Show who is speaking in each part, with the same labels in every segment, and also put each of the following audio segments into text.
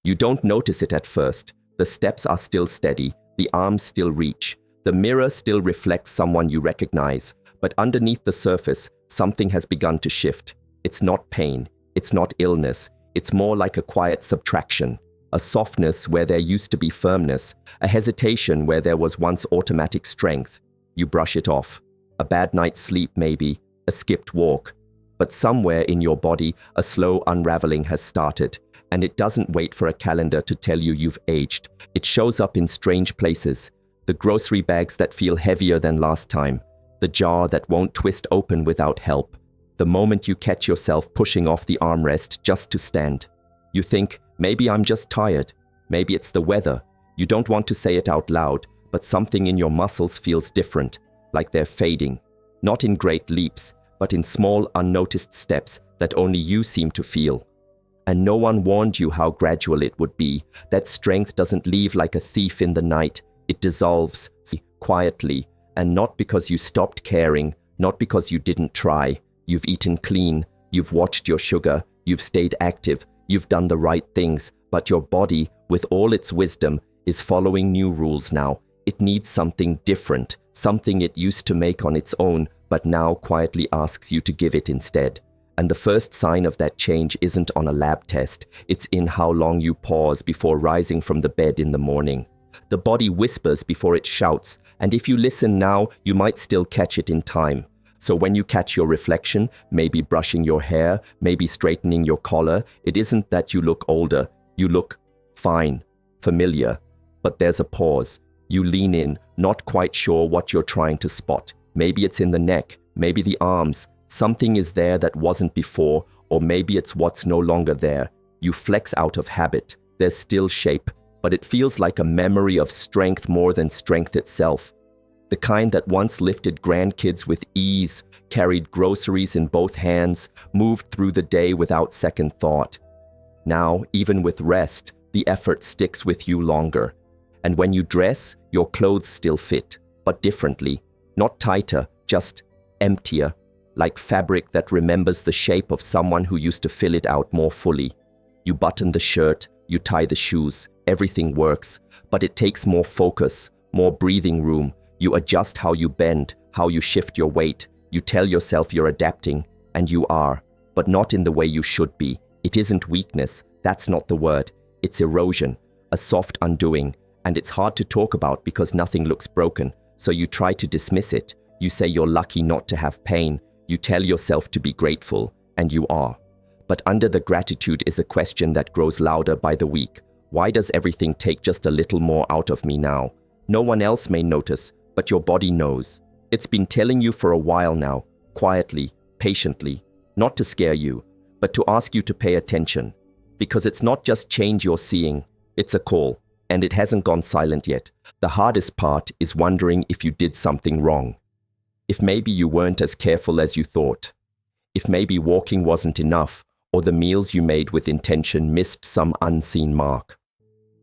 Speaker 1: You don't notice it at first. The steps are still steady, the arms still reach, the mirror still reflects someone you recognize, but underneath the surface, something has begun to shift. It's not pain, it's not illness, it's more like a quiet subtraction, a softness where there used to be firmness, a hesitation where there was once automatic strength. You brush it off. A bad night's sleep maybe, a skipped walk. But somewhere in your body, a slow unraveling has started. And it doesn't wait for a calendar to tell you you've aged. It shows up in strange places. The grocery bags that feel heavier than last time. The jar that won't twist open without help. The moment you catch yourself pushing off the armrest just to stand. You think, maybe I'm just tired. Maybe it's the weather. You don't want to say it out loud, but something in your muscles feels different, like they're fading. Not in great leaps, but in small, unnoticed steps that only you seem to feel. And no one warned you how gradual it would be. That strength doesn't leave like a thief in the night. It dissolves quietly, and not because you stopped caring, not because you didn't try. You've eaten clean, you've watched your sugar, you've stayed active, you've done the right things, but your body, with all its wisdom, is following new rules now. It needs something different, something it used to make on its own, but now quietly asks you to give it instead. And the first sign of that change isn't on a lab test, it's in how long you pause before rising from the bed in the morning. The body whispers before it shouts, and if you listen now, you might still catch it in time. So when you catch your reflection, maybe brushing your hair, maybe straightening your collar, it isn't that you look older, you look fine, familiar. But there's a pause. You lean in, not quite sure what you're trying to spot. Maybe it's in the neck, maybe the arms. Something is there that wasn't before, or maybe it's what's no longer there. You flex out of habit. There's still shape, but it feels like a memory of strength more than strength itself. The kind that once lifted grandkids with ease, carried groceries in both hands, moved through the day without second thought. Now, even with rest, the effort sticks with you longer. And when you dress, your clothes still fit, but differently. Not tighter, just emptier. Like fabric that remembers the shape of someone who used to fill it out more fully. You button the shirt, you tie the shoes, everything works, but it takes more focus, more breathing room. You adjust how you bend, how you shift your weight. You tell yourself you're adapting, and you are, but not in the way you should be. It isn't weakness, that's not the word. It's erosion, a soft undoing, and it's hard to talk about because nothing looks broken, so you try to dismiss it. You say you're lucky not to have pain. You tell yourself to be grateful, and you are. But under the gratitude is a question that grows louder by the week. Why does everything take just a little more out of me now? No one else may notice, but your body knows. It's been telling you for a while now, quietly, patiently, not to scare you, but to ask you to pay attention. Because it's not just change you're seeing, it's a call, and it hasn't gone silent yet. The hardest part is wondering if you did something wrong. If maybe you weren't as careful as you thought. If maybe walking wasn't enough, or the meals you made with intention missed some unseen mark.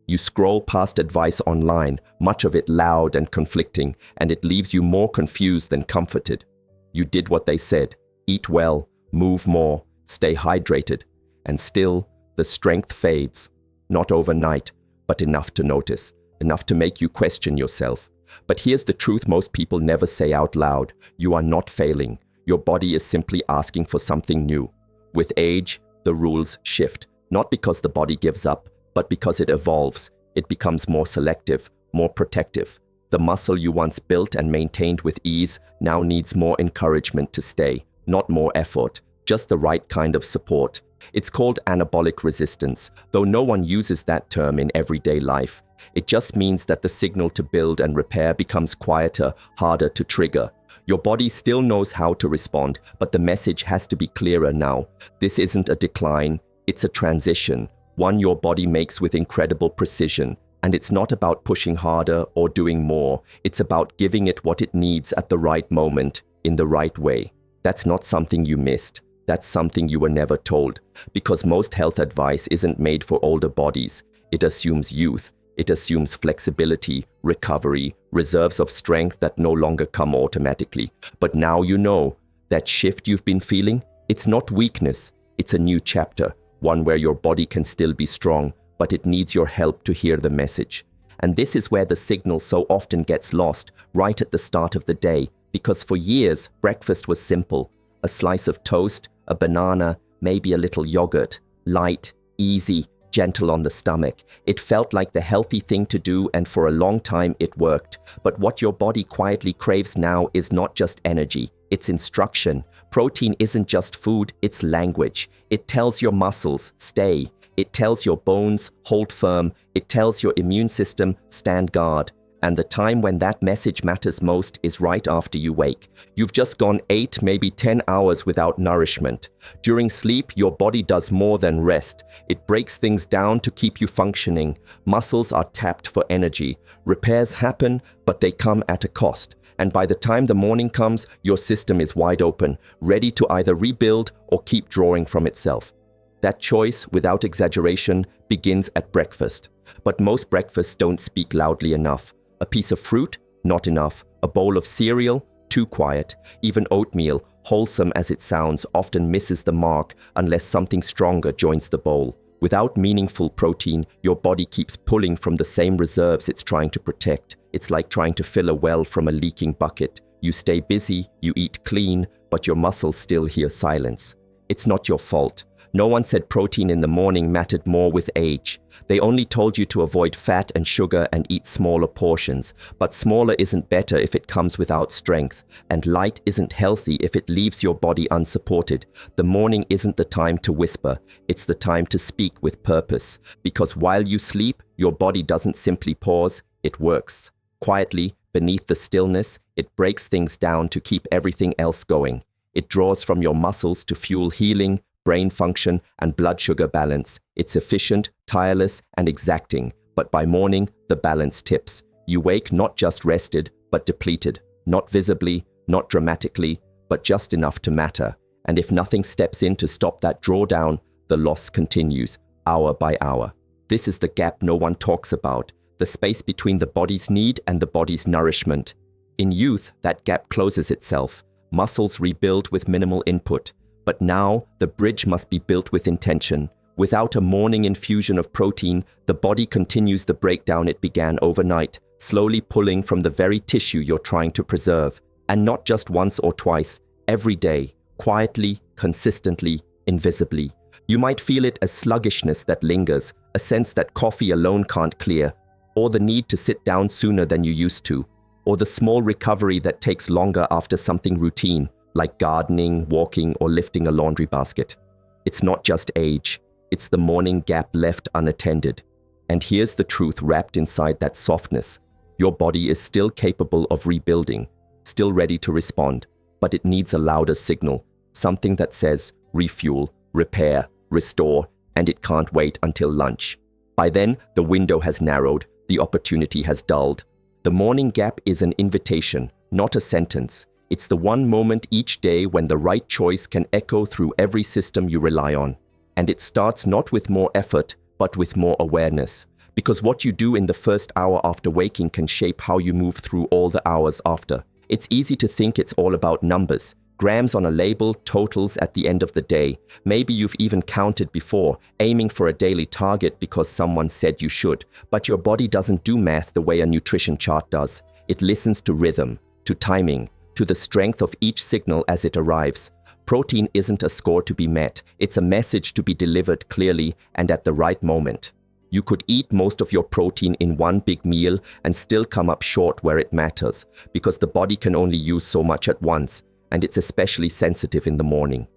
Speaker 1: You scroll past advice online, much of it loud and conflicting, and it leaves you more confused than comforted. You did what they said, eat well, move more, stay hydrated, and still, the strength fades. Not overnight, but enough to notice, enough to make you question yourself. But here's the truth most people never say out loud. You are not failing. Your body is simply asking for something new. With age, the rules shift. Not because the body gives up, but because it evolves. It becomes more selective, more protective. The muscle you once built and maintained with ease now needs more encouragement to stay. Not more effort, just the right kind of support. It's called anabolic resistance, though no one uses that term in everyday life. It just means that the signal to build and repair becomes quieter, harder to trigger. Your body still knows how to respond, but the message has to be clearer now. This isn't a decline, it's a transition, one your body makes with incredible precision. And it's not about pushing harder or doing more. It's about giving it what it needs at the right moment, in the right way. That's not something you missed. That's something you were never told. Because most health advice isn't made for older bodies. It assumes youth. It assumes flexibility, recovery, reserves of strength that no longer come automatically. But now you know, that shift you've been feeling, it's not weakness. It's a new chapter, one where your body can still be strong, but it needs your help to hear the message. And this is where the signal so often gets lost, right at the start of the day, because for years, breakfast was simple. A slice of toast, a banana, maybe a little yogurt. Light, easy, gentle on the stomach. It felt like the healthy thing to do, and for a long time it worked. But what your body quietly craves now is not just energy, it's instruction. Protein isn't just food, it's language. It tells your muscles, stay. It tells your bones, hold firm. It tells your immune system, stand guard. And the time when that message matters most is right after you wake. You've just gone 8, maybe 10 hours without nourishment. During sleep, your body does more than rest. It breaks things down to keep you functioning. Muscles are tapped for energy. Repairs happen, but they come at a cost. And by the time the morning comes, your system is wide open, ready to either rebuild or keep drawing from itself. That choice, without exaggeration, begins at breakfast. But most breakfasts don't speak loudly enough. A piece of fruit? Not enough. A bowl of cereal? Too quiet. Even oatmeal, wholesome as it sounds, often misses the mark unless something stronger joins the bowl. Without meaningful protein, your body keeps pulling from the same reserves it's trying to protect. It's like trying to fill a well from a leaking bucket. You stay busy, you eat clean, but your muscles still hear silence. It's not your fault. No one said protein in the morning mattered more with age. They only told you to avoid fat and sugar and eat smaller portions. But smaller isn't better if it comes without strength. And light isn't healthy if it leaves your body unsupported. The morning isn't the time to whisper. It's the time to speak with purpose. Because while you sleep, your body doesn't simply pause, it works. Quietly, beneath the stillness, it breaks things down to keep everything else going. It draws from your muscles to fuel healing, brain function, and blood sugar balance. It's efficient, tireless, and exacting, but by morning, the balance tips. You wake not just rested, but depleted. Not visibly, not dramatically, but just enough to matter. And if nothing steps in to stop that drawdown, the loss continues, hour by hour. This is the gap no one talks about, the space between the body's need and the body's nourishment. In youth, that gap closes itself. Muscles rebuild with minimal input. But now, the bridge must be built with intention. Without a morning infusion of protein, the body continues the breakdown it began overnight, slowly pulling from the very tissue you're trying to preserve. And not just once or twice, every day, quietly, consistently, invisibly. You might feel it as sluggishness that lingers, a sense that coffee alone can't clear, or the need to sit down sooner than you used to, or the small recovery that takes longer after something routine, like gardening, walking, or lifting a laundry basket. It's not just age, it's the morning gap left unattended. And here's the truth wrapped inside that softness. Your body is still capable of rebuilding, still ready to respond, but it needs a louder signal, something that says refuel, repair, restore, and it can't wait until lunch. By then, the window has narrowed, the opportunity has dulled. The morning gap is an invitation, not a sentence. It's the one moment each day when the right choice can echo through every system you rely on. And it starts not with more effort, but with more awareness. Because what you do in the first hour after waking can shape how you move through all the hours after. It's easy to think it's all about numbers. Grams on a label, totals at the end of the day. Maybe you've even counted before, aiming for a daily target because someone said you should. But your body doesn't do math the way a nutrition chart does. It listens to rhythm, to timing, to the strength of each signal as it arrives. Protein isn't a score to be met, it's a message to be delivered clearly and at the right moment. You could eat most of your protein in one big meal and still come up short where it matters, because the body can only use so much at once, and it's especially sensitive in the morning.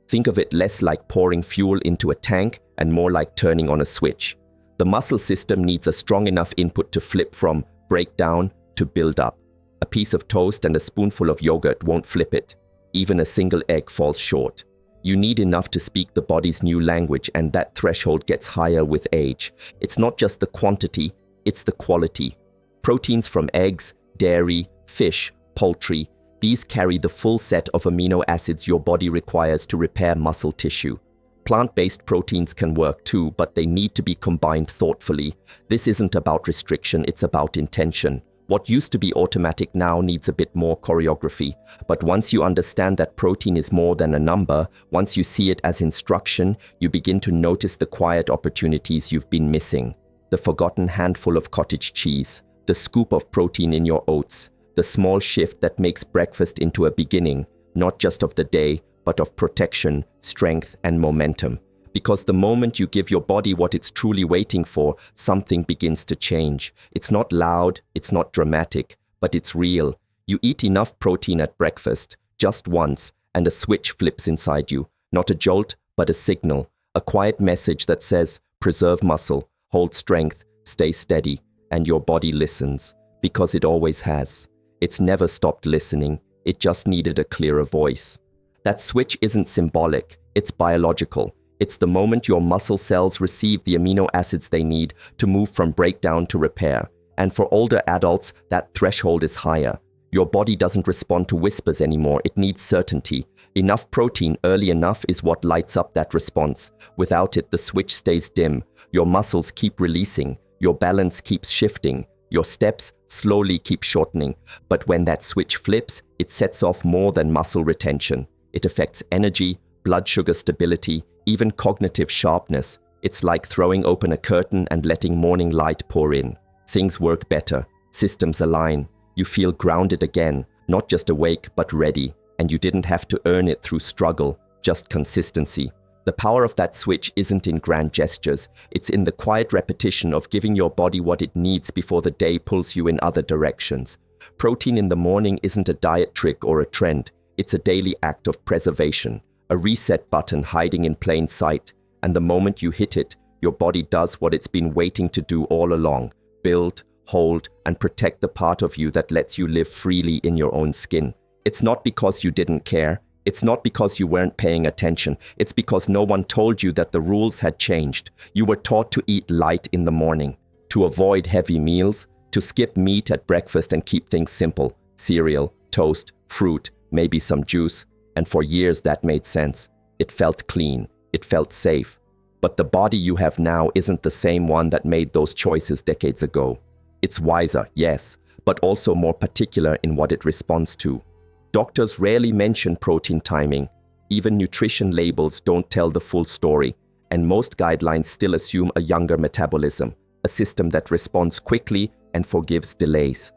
Speaker 1: Think of it less like pouring fuel into a tank and more like turning on a switch. The muscle system needs a strong enough input to flip from breakdown to build up. A piece of toast and a spoonful of yogurt won't flip it. Even a single egg falls short. You need enough to speak the body's new language, and that threshold gets higher with age. It's not just the quantity, it's the quality. Proteins from eggs, dairy, fish, poultry, these carry the full set of amino acids your body requires to repair muscle tissue. Plant-based proteins can work too, but they need to be combined thoughtfully. This isn't about restriction, it's about intention. What used to be automatic now needs a bit more choreography. But once you understand that protein is more than a number, once you see it as instruction, you begin to notice the quiet opportunities you've been missing. The forgotten handful of cottage cheese, the scoop of protein in your oats, the small shift that makes breakfast into a beginning, not just of the day, but of protection, strength, and momentum. Because the moment you give your body what it's truly waiting for, something begins to change. It's not loud, it's not dramatic, but it's real. You eat enough protein at breakfast, just once, and a switch flips inside you. Not a jolt, but a signal. A quiet message that says, preserve muscle, hold strength, stay steady, and your body listens. Because it always has. It's never stopped listening. It just needed a clearer voice. That switch isn't symbolic, it's biological. It's the moment your muscle cells receive the amino acids they need to move from breakdown to repair. And for older adults, that threshold is higher. Your body doesn't respond to whispers anymore, it needs certainty. Enough protein early enough is what lights up that response. Without it, the switch stays dim. Your muscles keep releasing, your balance keeps shifting, your steps slowly keep shortening. But when that switch flips, it sets off more than muscle retention. It affects energy, blood sugar stability, even cognitive sharpness. It's like throwing open a curtain and letting morning light pour in. Things work better. Systems align. You feel grounded again, not just awake, but ready. And you didn't have to earn it through struggle, just consistency. The power of that switch isn't in grand gestures. It's in the quiet repetition of giving your body what it needs before the day pulls you in other directions. Protein in the morning isn't a diet trick or a trend. It's a daily act of preservation. A reset button hiding in plain sight, and the moment you hit it, your body does what it's been waiting to do all along: build, hold, and protect the part of you that lets you live freely in your own skin. It's not because you didn't care, it's not because you weren't paying attention, it's because no one told you that the rules had changed. You were taught to eat light in the morning, to avoid heavy meals, to skip meat at breakfast and keep things simple: cereal, toast, fruit, maybe some juice. And for years that made sense. It felt clean. It felt safe. But the body you have now isn't the same one that made those choices decades ago. It's wiser, yes, but also more particular in what it responds to. Doctors rarely mention protein timing. Even nutrition labels don't tell the full story. And most guidelines still assume a younger metabolism, a system that responds quickly and forgives delays.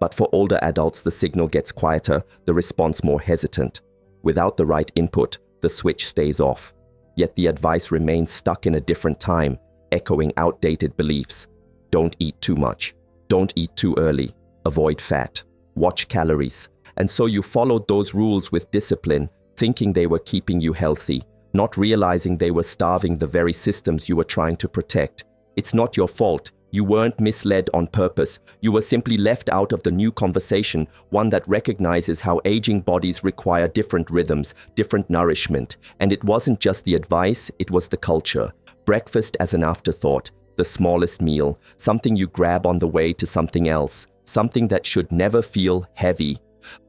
Speaker 1: But for older adults, the signal gets quieter, the response more hesitant. Without the right input, the switch stays off. Yet the advice remains stuck in a different time, echoing outdated beliefs. Don't eat too much. Don't eat too early. Avoid fat. Watch calories. And so you followed those rules with discipline, thinking they were keeping you healthy, not realizing they were starving the very systems you were trying to protect. It's not your fault. You weren't misled on purpose. You were simply left out of the new conversation, one that recognizes how aging bodies require different rhythms, different nourishment. And it wasn't just the advice, it was the culture. Breakfast as an afterthought, the smallest meal, something you grab on the way to something else, something that should never feel heavy.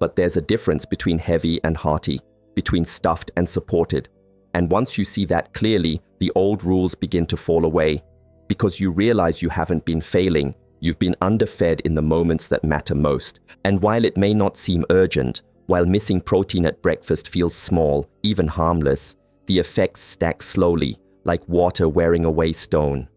Speaker 1: But there's a difference between heavy and hearty, between stuffed and supported. And once you see that clearly, the old rules begin to fall away. Because you realize you haven't been failing, you've been underfed in the moments that matter most. And while it may not seem urgent, while missing protein at breakfast feels small, even harmless, the effects stack slowly, like water wearing away stone.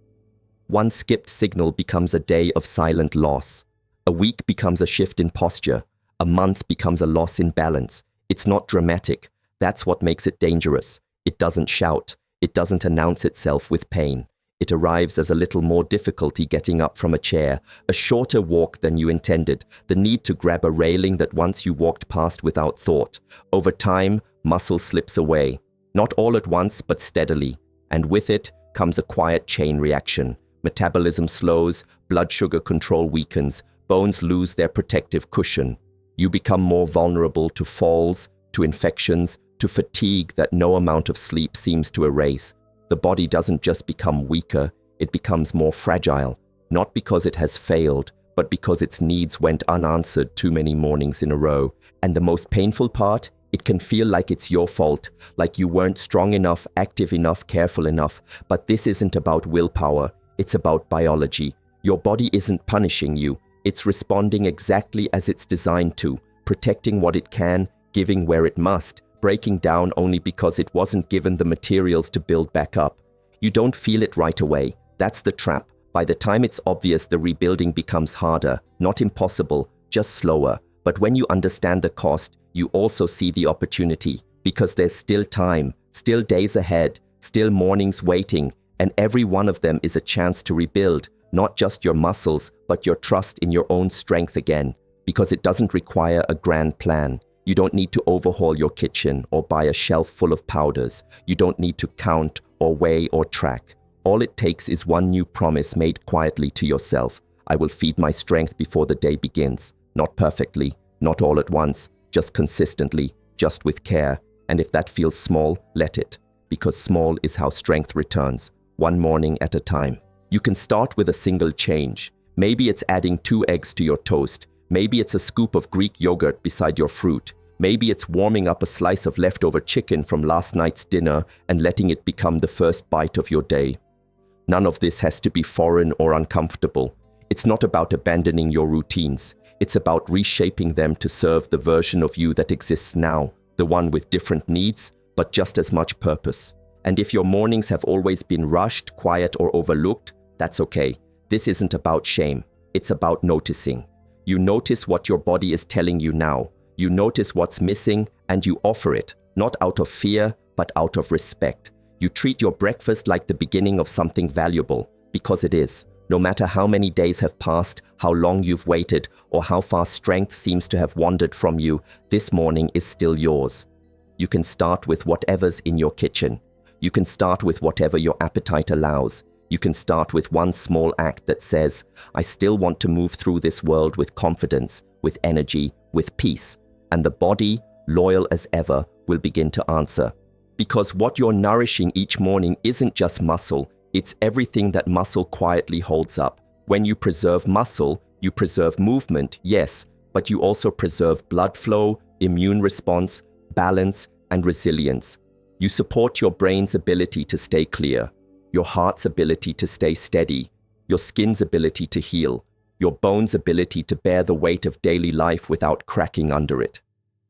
Speaker 1: One skipped signal becomes a day of silent loss. A week becomes a shift in posture. A month becomes a loss in balance. It's not dramatic. That's what makes it dangerous. It doesn't shout. It doesn't announce itself with pain. It arrives as a little more difficulty getting up from a chair, a shorter walk than you intended, the need to grab a railing that once you walked past without thought. Over time, muscle slips away. Not all at once, but steadily. And with it comes a quiet chain reaction. Metabolism slows, blood sugar control weakens, bones lose their protective cushion. You become more vulnerable to falls, to infections, to fatigue that no amount of sleep seems to erase. The body doesn't just become weaker, it becomes more fragile, not because it has failed, but because its needs went unanswered too many mornings in a row. And the most painful part, it can feel like it's your fault, like you weren't strong enough, active enough, careful enough. But this isn't about willpower, it's about biology. Your body isn't punishing you, It's responding exactly as it's designed to, protecting what it can, giving where it must, breaking down only because it wasn't given the materials to build back up. You don't feel it right away. That's the trap. By the time it's obvious, the rebuilding becomes harder, not impossible, just slower. But when you understand the cost, you also see the opportunity, because there's still time, still days ahead, still mornings waiting, and every one of them is a chance to rebuild, not just your muscles, but your trust in your own strength again, because it doesn't require a grand plan. You don't need to overhaul your kitchen or buy a shelf full of powders. You don't need to count or weigh or track. All it takes is one new promise made quietly to yourself. I will feed my strength before the day begins. Not perfectly, not all at once, just consistently, just with care. And if that feels small, let it. Because small is how strength returns, one morning at a time. You can start with a single change. Maybe it's adding 2 eggs to your toast. Maybe it's a scoop of Greek yogurt beside your fruit. Maybe it's warming up a slice of leftover chicken from last night's dinner and letting it become the first bite of your day. None of this has to be foreign or uncomfortable. It's not about abandoning your routines. It's about reshaping them to serve the version of you that exists now, the one with different needs, but just as much purpose. And if your mornings have always been rushed, quiet, or overlooked, that's okay. This isn't about shame. It's about noticing. You notice what your body is telling you now. You notice what's missing, and you offer it, not out of fear, but out of respect. You treat your breakfast like the beginning of something valuable, because it is. No matter how many days have passed, how long you've waited, or how far strength seems to have wandered from you, this morning is still yours. You can start with whatever's in your kitchen. You can start with whatever your appetite allows. You can start with one small act that says, I still want to move through this world with confidence, with energy, with peace. And the body, loyal as ever, will begin to answer. Because what you're nourishing each morning isn't just muscle, it's everything that muscle quietly holds up. When you preserve muscle, you preserve movement, yes, but you also preserve blood flow, immune response, balance, and resilience. You support your brain's ability to stay clear, your heart's ability to stay steady, your skin's ability to heal, your bones' ability to bear the weight of daily life without cracking under it.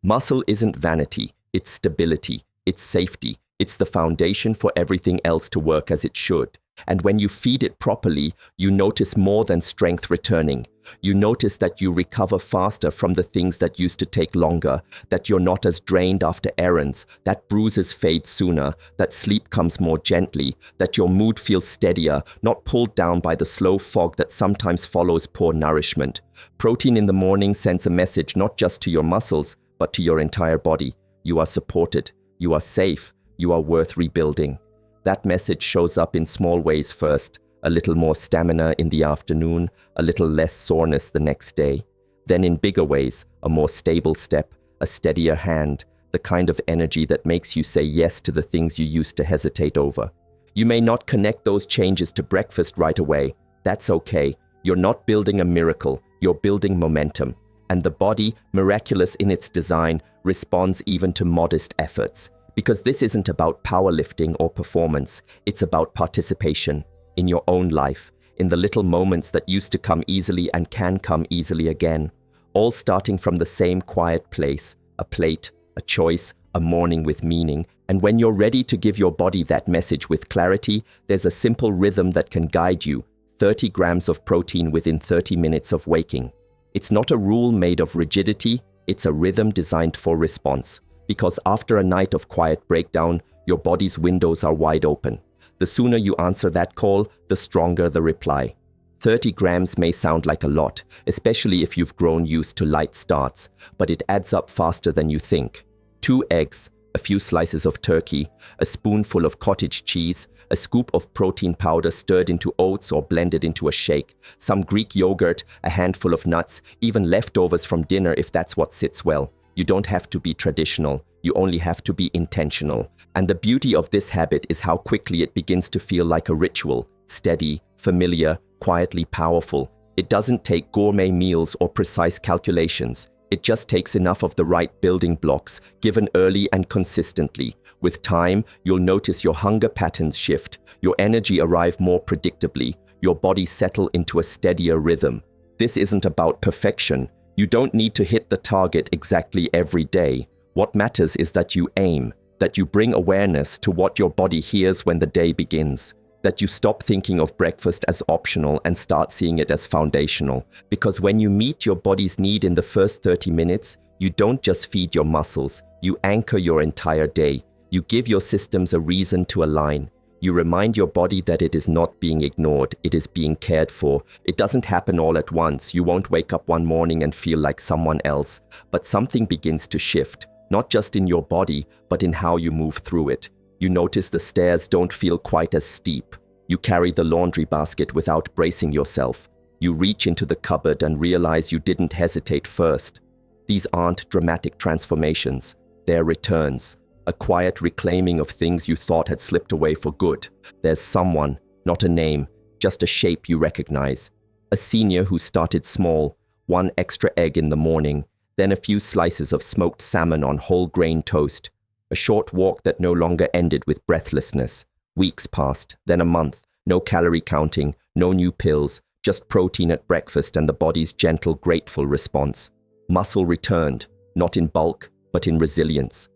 Speaker 1: Muscle isn't vanity, it's stability, it's safety, it's the foundation for everything else to work as it should. And when you feed it properly, you notice more than strength returning. You notice that you recover faster from the things that used to take longer, that you're not as drained after errands, that bruises fade sooner, that sleep comes more gently, that your mood feels steadier, not pulled down by the slow fog that sometimes follows poor nourishment. Protein in the morning sends a message not just to your muscles, but to your entire body. You are supported, you are safe, you are worth rebuilding. That message shows up in small ways first, a little more stamina in the afternoon, a little less soreness the next day. Then in bigger ways, a more stable step, a steadier hand, the kind of energy that makes you say yes to the things you used to hesitate over. You may not connect those changes to breakfast right away. That's okay. You're not building a miracle, you're building momentum. And the body, miraculous in its design, responds even to modest efforts. Because this isn't about powerlifting or performance, it's about participation in your own life, in the little moments that used to come easily and can come easily again, all starting from the same quiet place, a plate, a choice, a morning with meaning. And when you're ready to give your body that message with clarity, there's a simple rhythm that can guide you, 30 grams of protein within 30 minutes of waking. It's not a rule made of rigidity, it's a rhythm designed for response. Because after a night of quiet breakdown, your body's windows are wide open. The sooner you answer that call, the stronger the reply. 30 grams may sound like a lot, especially if you've grown used to light starts, but it adds up faster than you think. 2 eggs, a few slices of turkey, a spoonful of cottage cheese, a scoop of protein powder stirred into oats or blended into a shake, some Greek yogurt, a handful of nuts, even leftovers from dinner if that's what sits well. You don't have to be traditional, you only have to be intentional. And the beauty of this habit is how quickly it begins to feel like a ritual, steady, familiar, quietly powerful. It doesn't take gourmet meals or precise calculations. It just takes enough of the right building blocks, given early and consistently. With time, you'll notice your hunger patterns shift, your energy arrive more predictably, your body settle into a steadier rhythm. This isn't about perfection. You don't need to hit the target exactly every day. What matters is that you aim, that you bring awareness to what your body hears when the day begins, that you stop thinking of breakfast as optional and start seeing it as foundational. Because when you meet your body's need in the first 30 minutes, you don't just feed your muscles, you anchor your entire day. You give your systems a reason to align. You remind your body that it is not being ignored, it is being cared for. It doesn't happen all at once. You won't wake up one morning and feel like someone else, but something begins to shift, not just in your body, but in how you move through it. You notice the stairs don't feel quite as steep. You carry the laundry basket without bracing yourself. You reach into the cupboard and realize you didn't hesitate first. These aren't dramatic transformations, they're returns. A quiet reclaiming of things you thought had slipped away for good. There's someone, not a name, just a shape you recognize. A senior who started small, one extra egg in the morning, then a few slices of smoked salmon on whole grain toast. A short walk that no longer ended with breathlessness. Weeks passed, then a month, no calorie counting, no new pills, just protein at breakfast and the body's gentle, grateful response. Muscle returned, not in bulk, but in resilience.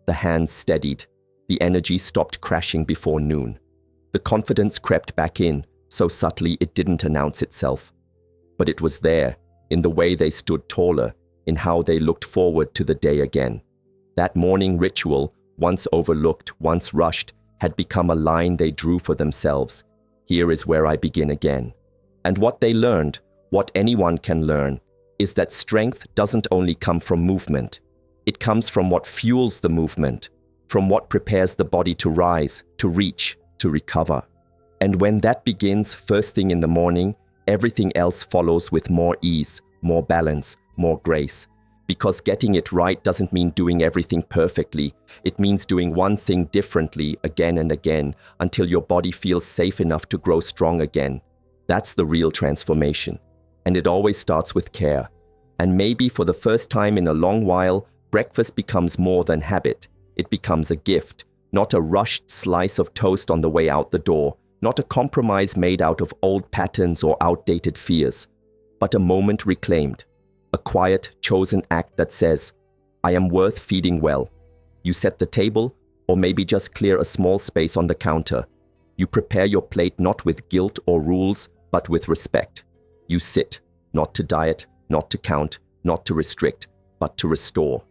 Speaker 1: The hands steadied. The energy stopped crashing before noon. The confidence crept back in, so subtly it didn't announce itself. But it was there, in the way they stood taller, in how they looked forward to the day again. That morning ritual, once overlooked, once rushed, had become a line they drew for themselves. Here is where I begin again. And what they learned, what anyone can learn, is that strength doesn't only come from movement. It comes from what fuels the movement, from what prepares the body to rise, to reach, to recover. And when that begins first thing in the morning, everything else follows with more ease, more balance, more grace. Because getting it right doesn't mean doing everything perfectly. It means doing one thing differently again and again until your body feels safe enough to grow strong again. That's the real transformation. And it always starts with care. And maybe for the first time in a long while, breakfast becomes more than habit. It becomes a gift, not a rushed slice of toast on the way out the door, not a compromise made out of old patterns or outdated fears, but a moment reclaimed, a quiet, chosen act that says, I am worth feeding well. You set the table, or maybe just clear a small space on the counter. You prepare your plate not with guilt or rules, but with respect. You sit, not to diet, not to count, not to restrict, but to restore.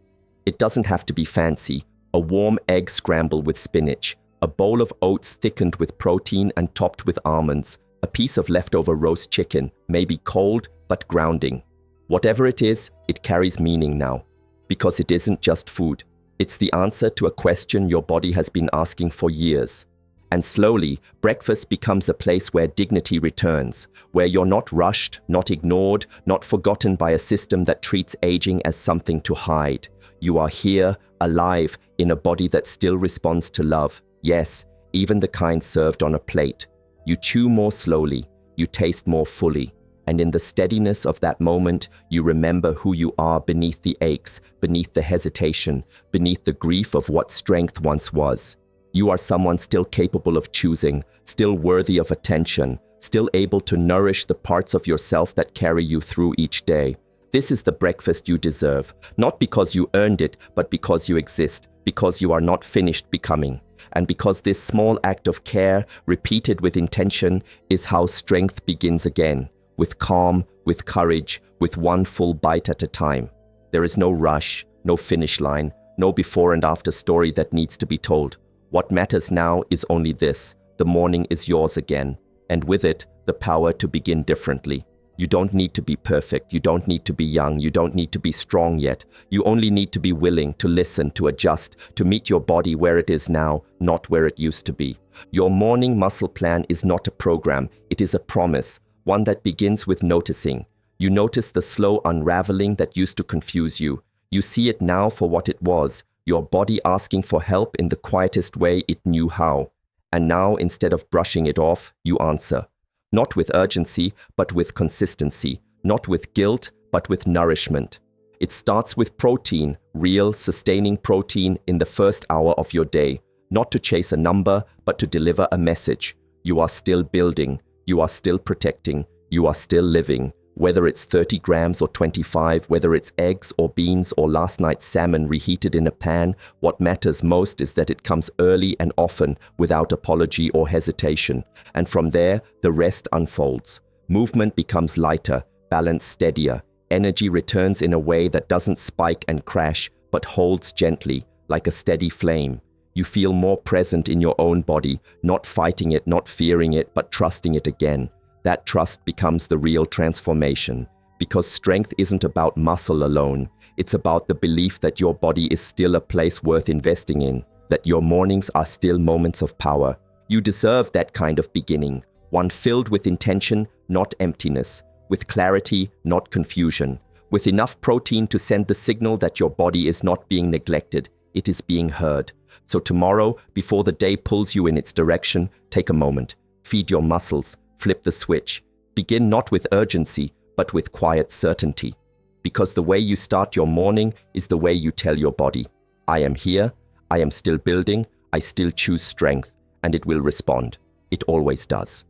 Speaker 1: It doesn't have to be fancy. A warm egg scramble with spinach, a bowl of oats thickened with protein and topped with almonds, a piece of leftover roast chicken, maybe cold but grounding. Whatever it is, it carries meaning now. Because it isn't just food. It's the answer to a question your body has been asking for years. And slowly, breakfast becomes a place where dignity returns, where you're not rushed, not ignored, not forgotten by a system that treats aging as something to hide. You are here, alive, in a body that still responds to love. Yes, even the kind served on a plate. You chew more slowly, you taste more fully. And in the steadiness of that moment, you remember who you are beneath the aches, beneath the hesitation, beneath the grief of what strength once was. You are someone still capable of choosing, still worthy of attention, still able to nourish the parts of yourself that carry you through each day. This is the breakfast you deserve, not because you earned it, but because you exist, because you are not finished becoming. And because this small act of care, repeated with intention, is how strength begins again, with calm, with courage, with one full bite at a time. There is no rush, no finish line, no before and after story that needs to be told. What matters now is only this: the morning is yours again, and with it, the power to begin differently. You don't need to be perfect, you don't need to be young, you don't need to be strong yet. You only need to be willing to listen, to adjust, to meet your body where it is now, not where it used to be. Your morning muscle plan is not a program, it is a promise, one that begins with noticing. You notice the slow unraveling that used to confuse you. You see it now for what it was, your body asking for help in the quietest way it knew how. And now, instead of brushing it off, you answer. Not with urgency, but with consistency. Not with guilt, but with nourishment. It starts with protein, real, sustaining protein in the first hour of your day. Not to chase a number, but to deliver a message. You are still building. You are still protecting. You are still living. Whether it's 30 grams or 25, whether it's eggs or beans or last night's salmon reheated in a pan, what matters most is that it comes early and often without apology or hesitation. And from there, the rest unfolds. Movement becomes lighter, balance steadier. Energy returns in a way that doesn't spike and crash, but holds gently, like a steady flame. You feel more present in your own body, not fighting it, not fearing it, but trusting it again. That trust becomes the real transformation. Because strength isn't about muscle alone. It's about the belief that your body is still a place worth investing in, that your mornings are still moments of power. You deserve that kind of beginning, one filled with intention, not emptiness, with clarity, not confusion, with enough protein to send the signal that your body is not being neglected, it is being heard. So tomorrow, before the day pulls you in its direction, take a moment, feed your muscles, flip the switch. Begin not with urgency, but with quiet certainty. Because the way you start your morning is the way you tell your body, I am here, I am still building, I still choose strength, and it will respond. It always does.